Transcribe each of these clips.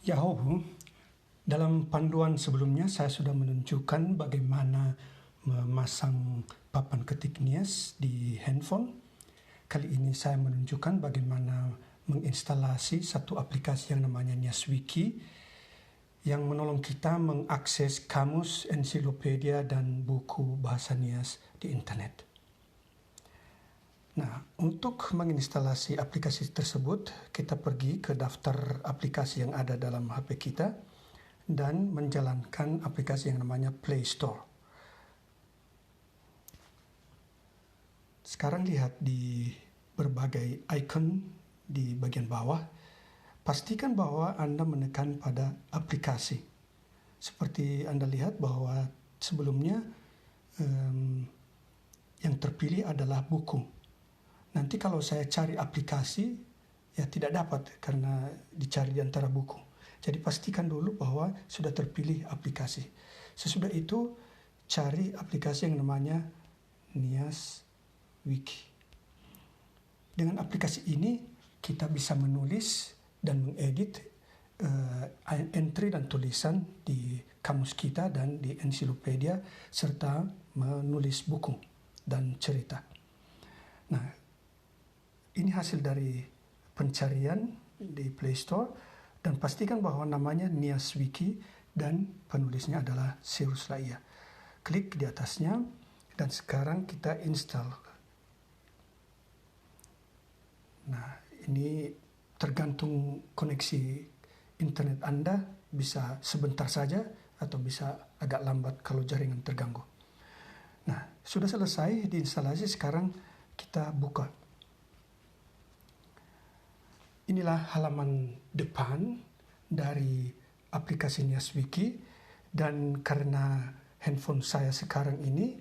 Yahoo, dalam panduan sebelumnya saya sudah menunjukkan bagaimana memasang papan ketik Nias di handphone. Kali ini saya menunjukkan bagaimana menginstalasi satu aplikasi yang namanya Nias Wiki yang menolong kita mengakses kamus, ensiklopedia, dan buku bahasa Nias di internet. Nah, untuk menginstalasi aplikasi tersebut, kita pergi ke daftar aplikasi yang ada dalam HP kita dan menjalankan aplikasi yang namanya Play Store. Sekarang lihat di berbagai icon di bagian bawah, pastikan bahwa Anda menekan pada aplikasi. Seperti Anda lihat bahwa sebelumnya yang terpilih adalah buku. Nanti kalau saya cari aplikasi, ya tidak dapat karena dicari di antara buku. Jadi pastikan dulu bahwa sudah terpilih aplikasi. Sesudah itu, cari aplikasi yang namanya Nias Wiki. Dengan aplikasi ini, kita bisa menulis dan mengedit entry dan tulisan di kamus kita dan di ensiklopedia, serta menulis buku dan cerita. Nah, ini hasil dari pencarian di Play Store dan pastikan bahwa namanya Nias Wiki dan penulisnya adalah Sirus Laia. Klik di atasnya dan sekarang kita install. Nah, ini tergantung koneksi internet Anda, bisa sebentar saja atau bisa agak lambat kalau jaringan terganggu. Nah, sudah selesai diinstalasi, sekarang kita buka. Inilah halaman depan dari aplikasi Nias Wiki, dan karena handphone saya sekarang ini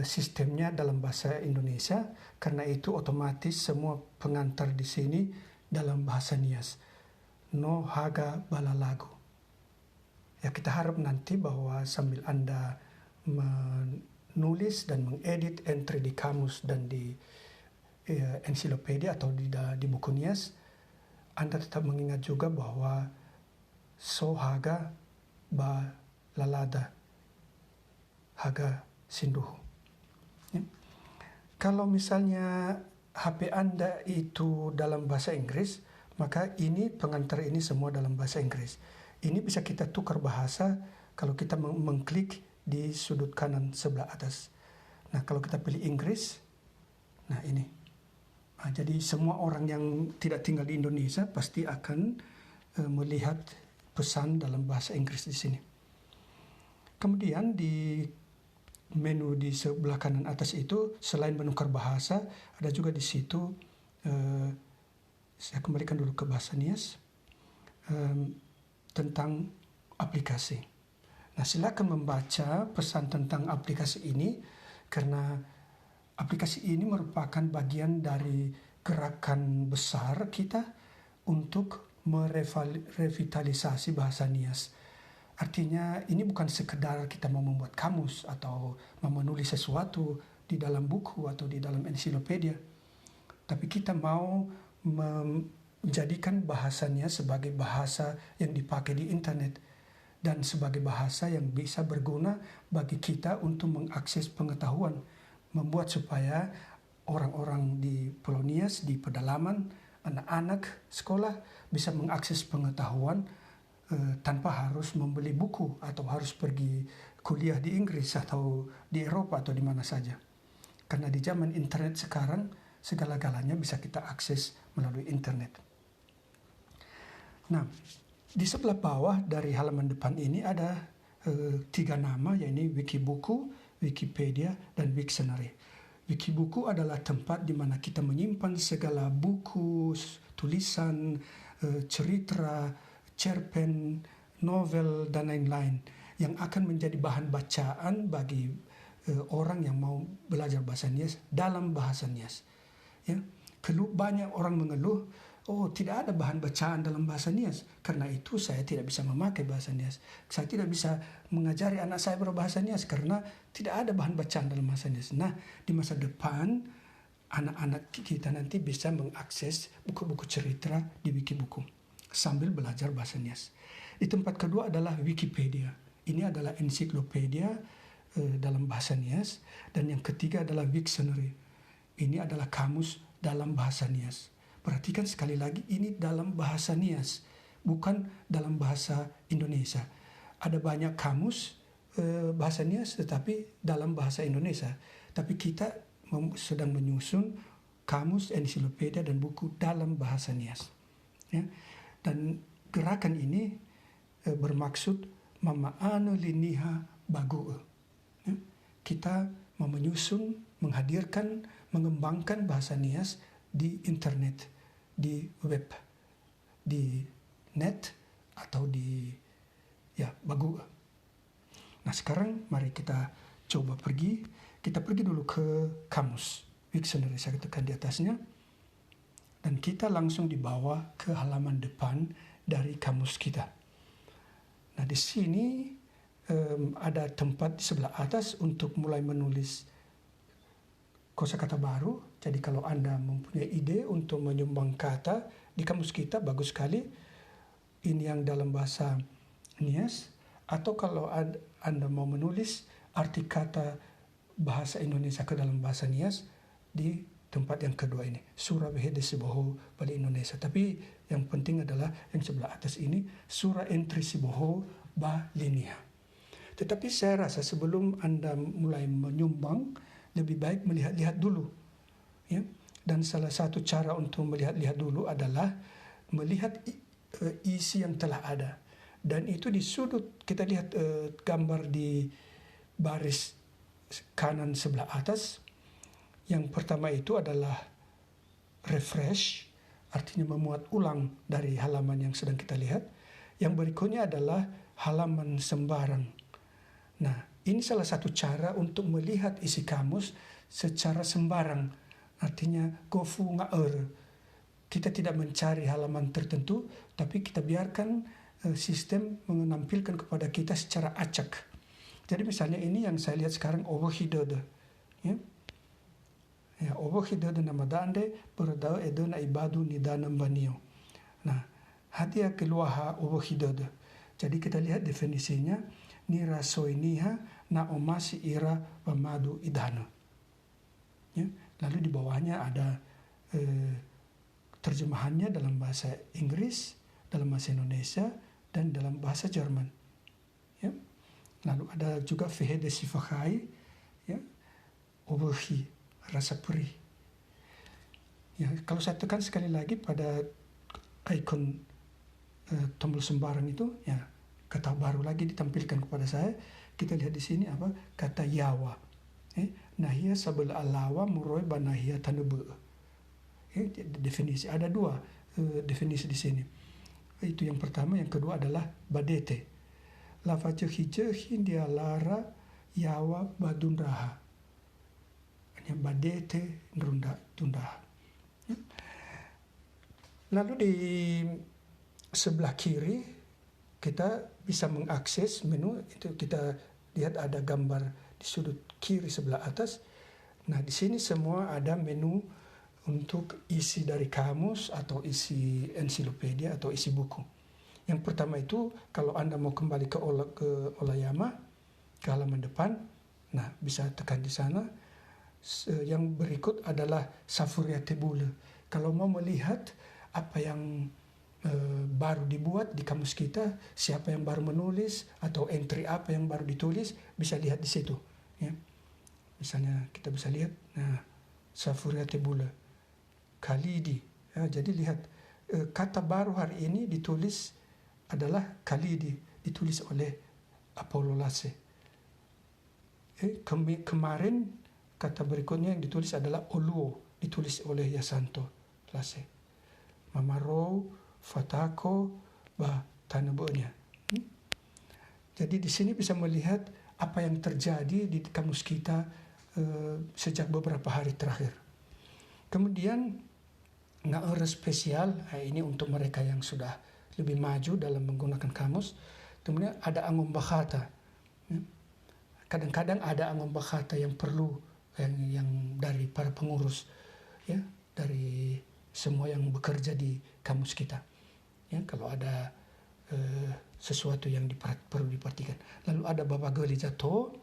sistemnya dalam bahasa Indonesia, karena itu otomatis semua pengantar di sini dalam bahasa Nias. No haga balalagu. Ya, kita harap nanti bahwa sambil Anda menulis dan mengedit entry di kamus dan di ensiklopedia atau di buku Nias, Anda tetap mengingat juga bahwa so haga ba lalada haga sinduhu. Ya. Kalau misalnya HP Anda itu dalam bahasa Inggris, maka ini pengantar ini semua dalam bahasa Inggris. Ini bisa kita tukar bahasa kalau kita mengklik di sudut kanan sebelah atas. Nah, kalau kita pilih Inggris, nah ini. Nah, jadi semua orang yang tidak tinggal di Indonesia pasti akan melihat pesan dalam bahasa Inggris di sini. Kemudian di menu di sebelah kanan atas itu, selain menukar bahasa, ada juga di situ, saya kembalikan dulu ke bahasa Nias, tentang aplikasi. Nah, silakan membaca pesan tentang aplikasi ini, karena aplikasi ini merupakan bagian dari gerakan besar kita untuk merevitalisasi bahasa Nias. Artinya ini bukan sekedar kita mau membuat kamus atau mau menulis sesuatu di dalam buku atau di dalam ensiklopedia, tapi kita mau menjadikan bahasanya sebagai bahasa yang dipakai di internet dan sebagai bahasa yang bisa berguna bagi kita untuk mengakses pengetahuan, membuat supaya orang-orang di Pulau Nias, di pedalaman, anak-anak sekolah bisa mengakses pengetahuan tanpa harus membeli buku atau harus pergi kuliah di Inggris atau di Eropa atau di mana saja. Karena di zaman internet sekarang, segala-galanya bisa kita akses melalui internet. Nah, di sebelah bawah dari halaman depan ini ada 3 nama, yaitu Wikibuku, Wikipedia, dan Wiktionary. Wikibuku adalah tempat di mana kita menyimpan segala buku, tulisan, cerita, cerpen, novel, dan lain-lain yang akan menjadi bahan bacaan bagi orang yang mau belajar bahasa Nias dalam bahasa Nias. Ya, banyak orang mengeluh, oh, tidak ada bahan bacaan dalam bahasa Nias. Karena itu saya tidak bisa memakai bahasa Nias. Saya tidak bisa mengajari anak saya berbahasa Nias karena tidak ada bahan bacaan dalam bahasa Nias. Nah, di masa depan anak-anak kita nanti bisa mengakses buku-buku cerita di Wikibuku. sambil belajar bahasa Nias. Di tempat kedua adalah Wikipedia. Ini adalah ensiklopedia dalam bahasa Nias. Dan yang ketiga adalah Wiktionary. Ini adalah kamus dalam bahasa Nias. Perhatikan sekali lagi, ini dalam bahasa Nias, bukan dalam bahasa Indonesia. Ada banyak kamus bahasa Nias tetapi dalam bahasa Indonesia. Tapi kita sedang menyusun kamus, ensiklopedia, dan buku dalam bahasa Nias. Ya. Dan gerakan ini bermaksud mamaano liniha bagu. Ya. Kita mau menyusun, menghadirkan, mengembangkan bahasa Nias di internet, di web, di net, atau di bagu. Nah, sekarang mari kita coba pergi. Kita pergi dulu ke kamus Wiktionary, saya tekan di atasnya, dan kita langsung dibawa ke halaman depan dari kamus kita. Nah, di sini ada tempat di sebelah atas untuk mulai menulis kosakata baru. Jadi kalau Anda mempunyai ide untuk menyumbang kata di kamus kita, bagus sekali. Ini yang dalam bahasa Nias. Atau kalau Anda mau menulis arti kata bahasa Indonesia ke dalam bahasa Nias, di tempat yang kedua ini, Surah Behede Siboho Bali Indonesia. Tapi yang penting adalah yang sebelah atas ini, Surah Entry Siboho Bali Nia. Tetapi saya rasa sebelum Anda mulai menyumbang, lebih baik melihat-lihat dulu. Ya. Dan salah satu cara untuk melihat-lihat dulu adalah melihat isi yang telah ada. Dan itu di sudut, kita lihat gambar di baris kanan sebelah atas. Yang pertama itu adalah refresh, artinya memuat ulang dari halaman yang sedang kita lihat. Yang berikutnya adalah halaman sembarang. Nah, ini salah satu cara untuk melihat isi kamus secara sembarang. Artinya gofu ngaer. Kita tidak mencari halaman tertentu, tapi kita biarkan sistem menampilkan kepada kita secara acak. Jadi misalnya ini yang saya lihat sekarang overhidode. Ya. Ya, overhidode nama dande berdau edona ibadu nidana banio. Nah, hadiah keluaha overhidode. Jadi kita lihat definisinya, nira soiniha na omasi ira pamadu idana. Ya. Lalu di bawahnya ada terjemahannya dalam bahasa Inggris, dalam bahasa Indonesia, dan dalam bahasa Jerman. Ya. Lalu ada juga Fehede Sifakai, ya, Oberhi, rasa perih. Ya, kalau saya tekan sekali lagi pada ikon tombol sembarang itu, ya, kata baru lagi ditampilkan kepada saya. Kita lihat di sini apa? Kata yawa. Nahia sabel alawa muroi banahia tanebe. Definisi ada dua definisi di sini. Itu yang pertama, yang kedua adalah badete. Lava jehi dia lara yawa badundaha. Hanya badete nrunda tundaha. Lalu di sebelah kiri kita bisa mengakses menu. Itu kita lihat ada gambar di sudut kiri sebelah atas. Nah, di sini semua ada menu untuk isi dari kamus atau isi ensiklopedia atau isi buku. Yang pertama itu, kalau Anda mau kembali ke Olayama, ke halaman depan, nah bisa tekan di sana. Yang berikut adalah Safuria Tebule. Kalau mau melihat apa yang baru dibuat di kamus kita, siapa yang baru menulis, atau entry apa yang baru ditulis, bisa lihat di situ. Ya. Misalnya kita bisa lihat, nah, Safuria Tebule, Kalidi. Ya, jadi lihat, kata baru hari ini ditulis adalah Kalidi, ditulis oleh Apollo Lasse. Kemarin kata berikutnya yang ditulis adalah Oluo, ditulis oleh Yasanto Lasse. Mamaro, Fatako, Tanebonya. Jadi di sini bisa melihat apa yang terjadi di kamus kita sejak beberapa hari terakhir. Kemudian ngaer spesial, ini untuk mereka yang sudah lebih maju dalam menggunakan kamus. Kemudian ada angom bakata. Kadang-kadang ada angom bakata yang perlu, yang dari para pengurus, ya, dari semua yang bekerja di kamus kita. ya, kalau ada sesuatu yang perlu diperhatikan. Lalu ada Babageli Jato.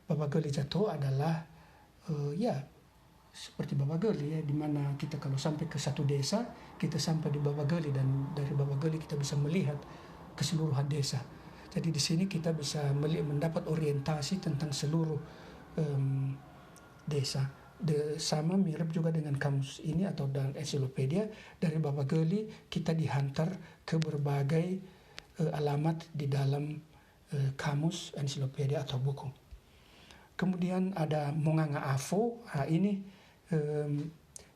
Babageli Jato adalah ya seperti Babageli ya, di mana kita kalau sampai ke satu desa, kita sampai di Babageli, dan dari Babageli kita bisa melihat keseluruhan desa. Jadi di sini kita bisa mendapat orientasi tentang seluruh desa. Sama mirip juga dengan kamus ini atau dengan ensiklopedia. Dari Babageli kita dihantar ke berbagai alamat di dalam kamus, ensiklopedia atau buku. Kemudian ada Monganga Avo. Ini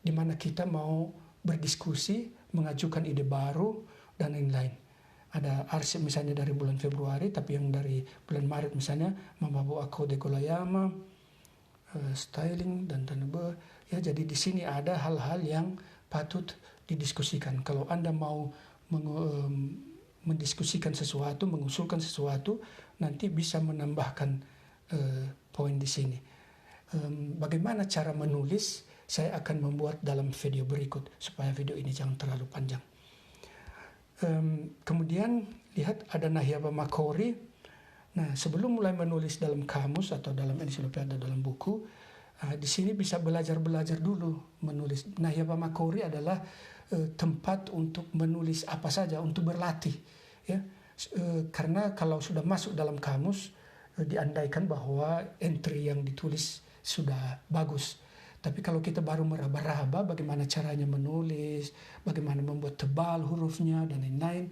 di mana kita mau berdiskusi, mengajukan ide baru dan lain-lain. Ada arsip misalnya dari bulan Februari, tapi yang dari bulan Maret misalnya Mababu Ako de Golayama, styling dan tanebe. Ya, jadi di sini ada hal-hal yang patut didiskusikan. Kalau Anda mau mendiskusikan sesuatu, mengusulkan sesuatu, nanti bisa menambahkan poin di sini. Bagaimana cara menulis? Saya akan membuat dalam video berikut supaya video ini jangan terlalu panjang. Kemudian lihat ada Nahyaba Makori. Nah, sebelum mulai menulis dalam kamus atau dalam ensiklopedia atau dalam buku, di sini bisa belajar dulu menulis. Nahyaba Makori adalah tempat untuk menulis apa saja, untuk berlatih, ya. Karena kalau sudah masuk dalam kamus, diandaikan bahwa entry yang ditulis sudah bagus. Tapi kalau kita baru meraba-raba bagaimana caranya menulis, bagaimana membuat tebal hurufnya dan lain-lain,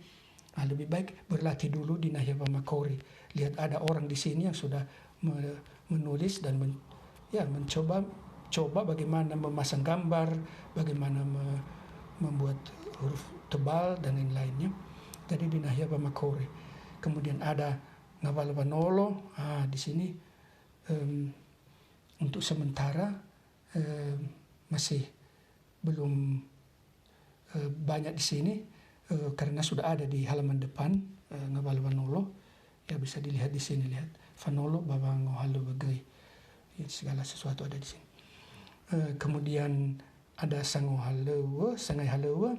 lebih baik berlatih dulu di Nahyaba Makori. Lihat ada orang di sini yang sudah menulis dan mencoba bagaimana memasang gambar, bagaimana membuat huruf tebal dan lain-lainnya. Jadi di Nahyaba Makori. Kemudian ada Ngavalavanolo. Di sini untuk sementara masih belum banyak di sini karena sudah ada di halaman depan Ngavalavanolo. Ya, bisa dilihat di sini, lihat Vanolo Babango Halo Bagai. Segala sesuatu ada di sini. Kemudian ada Sangai Halewa,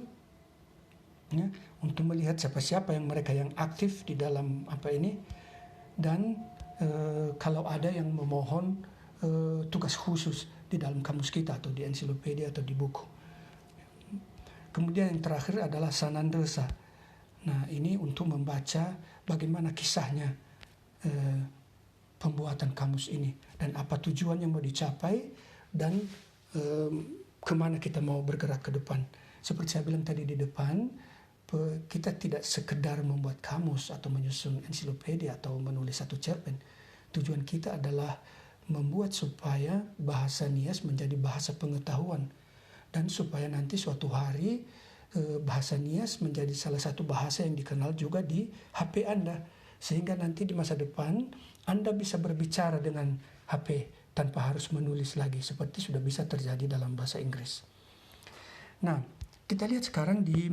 ya, untuk melihat siapa-siapa yang mereka yang aktif di dalam apa ini, dan kalau ada yang memohon tugas khusus di dalam kamus kita atau di ensiklopedia atau di buku. Kemudian yang terakhir adalah Sanandesa. Nah, ini untuk membaca bagaimana kisahnya pembuatan kamus ini dan apa tujuan yang mau dicapai dan kemana kita mau bergerak ke depan. Seperti saya bilang tadi di depan, kita tidak sekedar membuat kamus atau menyusun ensiklopedia atau menulis satu cerpen. Tujuan kita adalah membuat supaya bahasa Nias menjadi bahasa pengetahuan, dan supaya nanti suatu hari bahasa Nias menjadi salah satu bahasa yang dikenal juga di HP Anda, sehingga nanti di masa depan Anda bisa berbicara dengan HP tanpa harus menulis lagi, seperti sudah bisa terjadi dalam bahasa Inggris. Nah, kita lihat sekarang di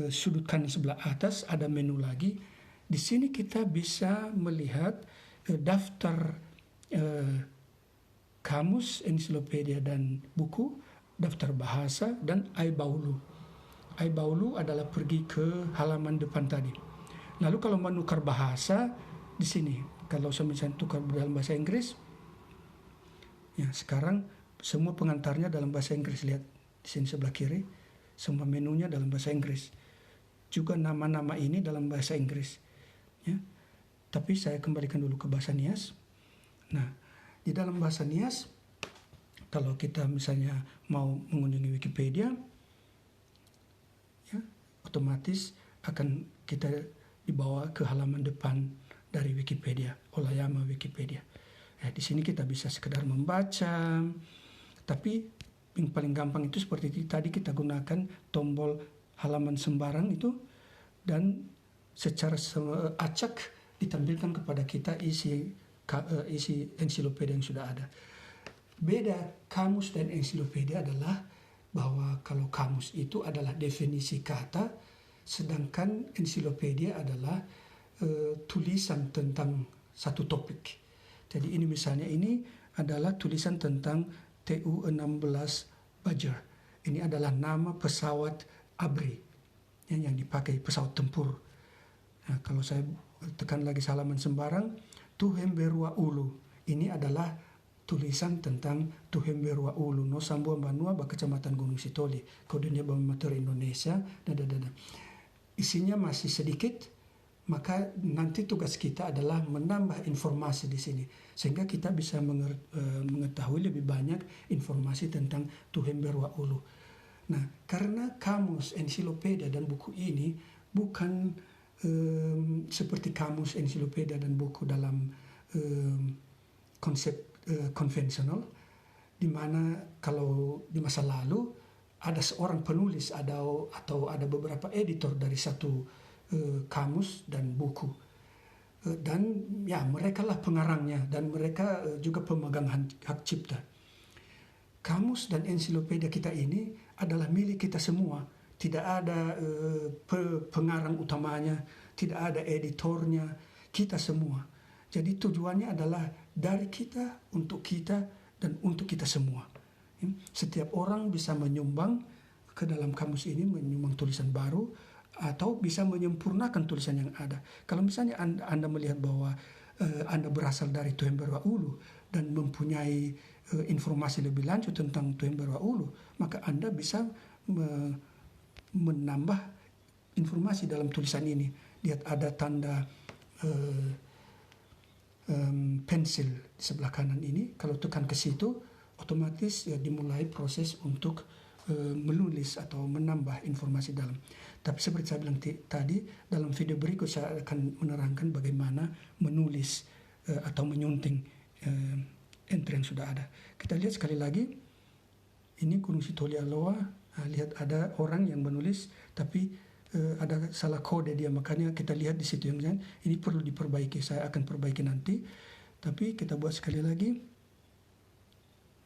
sudut kanan sebelah atas ada menu lagi. Di sini kita bisa melihat daftar kamus, ensiklopedia dan buku, daftar bahasa, dan Aibaulu. Aibaulu adalah pergi ke halaman depan tadi. Lalu kalau menukar bahasa di sini, kalau saya misalnya tukar dalam bahasa Inggris, ya sekarang semua pengantarnya dalam bahasa Inggris. Lihat di sini sebelah kiri, semua menunya dalam bahasa Inggris. Juga nama-nama ini dalam bahasa Inggris. Ya. Tapi saya kembalikan dulu ke bahasa Nias. Nah, di dalam bahasa Nias, kalau kita misalnya mau mengunjungi Wikipedia, ya, otomatis akan kita dibawa ke halaman depan dari Wikipedia, Olayama Wikipedia. Ya, di sini kita bisa sekedar membaca, tapi yang paling gampang itu seperti tadi kita gunakan tombol halaman sembarang itu, dan secara acak ditampilkan kepada kita isi ensiklopedia yang sudah ada. Beda kamus dan ensiklopedia adalah bahwa kalau kamus itu adalah definisi kata, sedangkan ensiklopedia adalah tulisan tentang satu topik. Jadi ini misalnya ini adalah tulisan tentang TU-16 Bajar. Ini adalah nama pesawat ABRI. yang dipakai pesawat tempur. Nah, kalau saya tekan lagi halaman sembarang, Tuhemberua Ulu. Ini adalah tulisan tentang Tuhemberua Ulu, no Sambua Banua, Kecamatan Gunung Sitoli, kodenya Bamator Indonesia, Isinya masih sedikit, maka nanti tugas kita adalah menambah informasi di sini, sehingga kita bisa mengetahui lebih banyak informasi tentang Tuhemberua Ulu. Nah, karena kamus, ensiklopedia, dan buku ini bukan seperti kamus, ensiklopedia, dan buku dalam konsep konvensional, di mana kalau di masa lalu ada seorang penulis atau ada beberapa editor dari satu kamus dan buku, dan ya mereka lah pengarangnya dan mereka juga pemegang hak cipta. Kamus dan ensiklopedia kita ini adalah milik kita semua. Tidak ada pengarang utamanya, tidak ada editornya, kita semua. Jadi tujuannya adalah dari kita, dan untuk kita semua. Setiap orang bisa menyumbang ke dalam kamus ini, menyumbang tulisan baru, atau bisa menyempurnakan tulisan yang ada. Kalau misalnya Anda melihat bahwa Anda berasal dari Tuhemberua Ulu dan mempunyai informasi lebih lanjut tentang Tuhemberua Ulu, maka Anda bisa menambah informasi dalam tulisan ini. Lihat ada tanda pensil di sebelah kanan ini. Kalau tekan ke situ, otomatis dimulai proses untuk menulis atau menambah informasi dalam. Tapi seperti saya bilang tadi, dalam video berikut saya akan menerangkan bagaimana menulis atau menyunting entry yang sudah ada. Kita lihat sekali lagi, ini Gunung Sitoli Aloa. Lihat ada orang yang menulis, tapi ada salah kode dia, makanya kita lihat di situ yang ini perlu diperbaiki. Saya akan perbaiki nanti, tapi kita buat sekali lagi.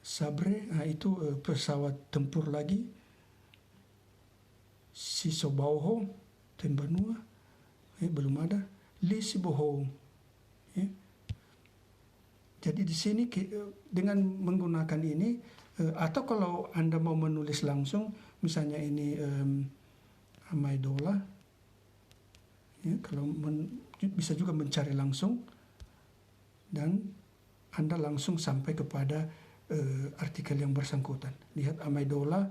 Sabre, itu pesawat tempur lagi. Sisobauho, Tembanua, belum ada. Lisiboho. Jadi di sini dengan menggunakan ini, atau kalau Anda mau menulis langsung, misalnya ini Amaidola, kalau bisa juga mencari langsung, dan Anda langsung sampai kepada artikel yang bersangkutan. Lihat Amaidola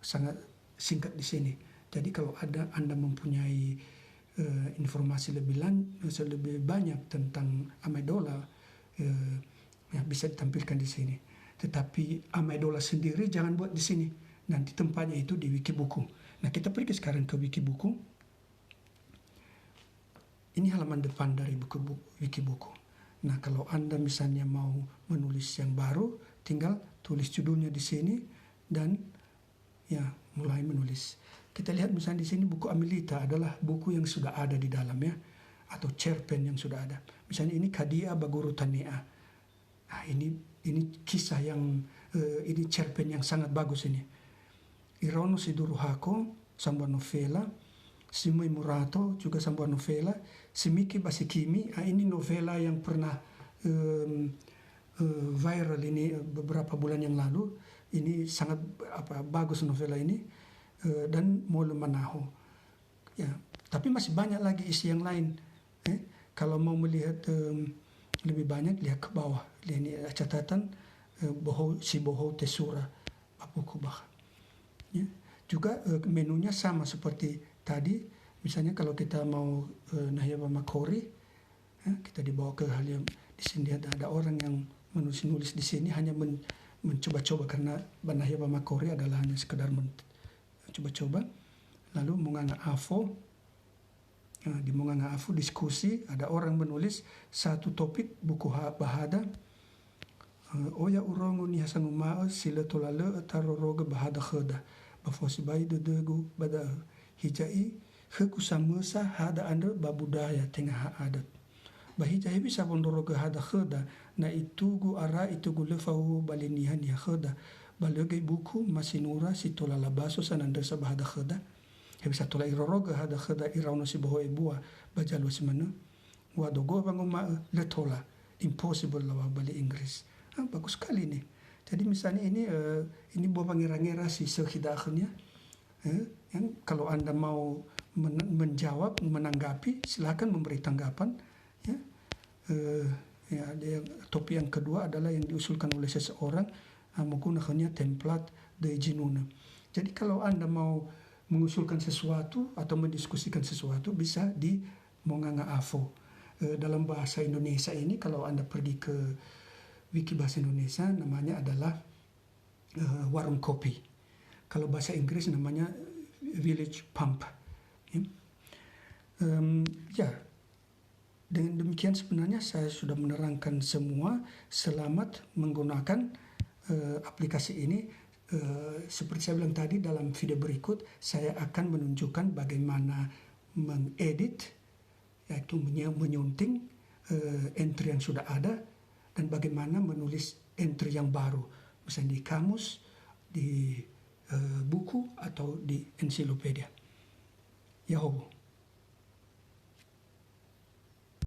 sangat singkat di sini. Jadi kalau Anda mempunyai informasi lebih banyak tentang Amaidola, bisa ditampilkan di sini. Tetapi Amaidola sendiri jangan buat di sini. Nanti tempatnya itu di Wikibuku. Nah, kita pergi sekarang ke Wikibuku. Ini halaman depan dari Wikibuku. Nah, kalau Anda misalnya mau menulis yang baru, tinggal tulis judulnya di sini dan ya mulai menulis. Kita lihat misalnya di sini buku Amelita adalah buku yang sudah ada di dalamnya, atau cerpen yang sudah ada. Misalnya ini Kadia Baguru Tanea. Nah, ini kisah yang ini cerpen yang sangat bagus ini. Irono Siduruhako, sebuah novela. Simui Murato, juga sebuah novela. Simiki Basikimi, ini novela yang pernah viral ini beberapa bulan yang lalu. Ini sangat bagus novela ini. Dan Molo Manaho. Ya, tapi masih banyak lagi isi yang lain. Kalau mau melihat lebih banyak, lihat ke bawah. Ini catatan Boho Tesura Papukubah. Ya. Juga menunya sama seperti tadi. Misalnya kalau kita mau Nahyaba Makori, kita dibawa ke hal yang di sini ada orang yang menulis di sini hanya mencoba-coba, karena Nahyaba Makori adalah hanya sekedar mencoba-coba. Lalu Munganga Afo, di Munganga Afo diskusi, ada orang menulis satu topik buku Bahada. Oya urongo ni hasan umao sila tolale taroroga Bahada kheda. Bafosi bayi degu bada hijai hekusamesa hada anda babudaya tengah adat. Bahijai bisa pondoroga hada kheda na itu gu ara itu gu lefahu balinihan ya kheda. Balege buku masinura si tola labaso sananda sa bahada kheda. Bisa tola iroroga hada kheda irauno si boho ebua bajalo si manu. Wadogo banguma letola impossible lawa bali Inggris. Bagus sekali nih. Jadi misalnya ini buah pangira-ngira si sehidahnya. Yang kalau Anda mau menjawab, menanggapi, silakan memberi tanggapan. Ya. Topik yang kedua adalah yang diusulkan oleh seseorang menggunakannya template de Jinuna. Jadi kalau Anda mau mengusulkan sesuatu atau mendiskusikan sesuatu, bisa di Monganga Avo. Dalam bahasa Indonesia ini, kalau Anda pergi ke Wiki Bahasa Indonesia, namanya adalah warung kopi. Kalau bahasa Inggris namanya village pump. Ya, dengan demikian sebenarnya saya sudah menerangkan semua. Selamat menggunakan aplikasi ini. Seperti saya bilang tadi, dalam video berikut saya akan menunjukkan bagaimana mengedit, yaitu menyunting entry yang sudah ada, dan bagaimana menulis entry yang baru, misalnya di kamus, di buku, atau di ensiklopedia. Yahoo.